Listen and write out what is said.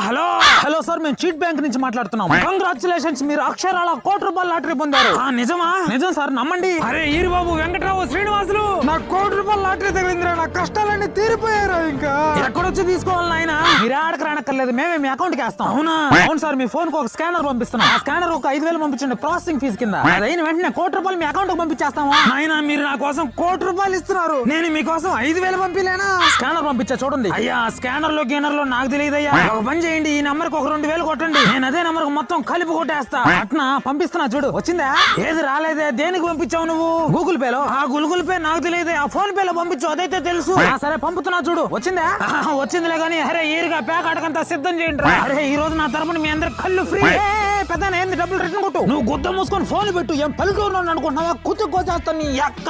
Hello hello sir, మేము cheat bank నుంచి మాట్లాడుతున్నాం. కంగ్రాచులేషన్స్, మీరు అక్షరాల ₹1,00,00,000 లాటరీ పొందారు. నిజమా? నిజం సార్, నమ్మండి. అరే ఈరుబాబు, వెంకట్రావు, శ్రీనివాసులు, నాకు ₹1,00,00,000 లాటరీ తగిలిందిరా. నా కష్టాలన్నీ తీరిపోయారు. ఇంకా ఎక్కడొచ్చి తీసుకోవాలి నాయన? మీరు ఆడకు రానక్కర్లేదు, మేమే మీ అకౌంట్ కి వేస్తాం. అవునా? అవును సార్, మీ ఫోన్ కు ఒక స్కానర్ పంపిస్తున్నాం. ఆ స్కానర్ ఒక 5,000 పంపించండి ప్రాసెసింగ్ ఫీజు కింద. అదైన వెంటనే ₹1,00,00,000 మీ అకౌంట్ కు పంపించేస్తాము. నాయన, మీరు నా కోసం ₹1,00,00,000 ఇస్తున్నారు, నేను మీకోసం 5,000 పంపిలేనా? స్కానర్ పంపించా చూడండి. అయ్యా, స్కానర్ లో గేనర్ లో నాకు తెలియదయ్యా. ఒక పని చేయండి, ఈ నెంబర్ కు ఒక 2,000 కొట్టండి, నేను అదే నెంబర్ కు మొత్తం కలిపి కొట్టేస్తా. అట్నా పంపిస్తున్నా చూడు. వచ్చిందా? ఏది రాలేదే? దేనికి పంపించావు నువ్వు? గూగుల్ పే లో? ఆ గూగుల్ పే నాకు తెలియదే, ఆ ఫోన్ పే లో పంపించు, అదైతే తెలుసు. సరే పంపుతున్నా చూడు. వచ్చిందా? వచ్చిందిలే గానీ, అరే ఈరుగా ప్యాక్ అడకంతా సిద్ధం చేయండి. అరే ఈ రోజు నా తరపున మీ అందరు కళ్ళు ఫ్రీ. పెద్ద ఏంది, డబ్బులు రిటర్న్ కొట్టు. నువ్వు గుద్ద మూసుకొని ఫోన్ పెట్టు. ఏం పల్లెటూరు అనుకుంటున్నావా? కుతుక్కోచేస్తాను నీ అక్క.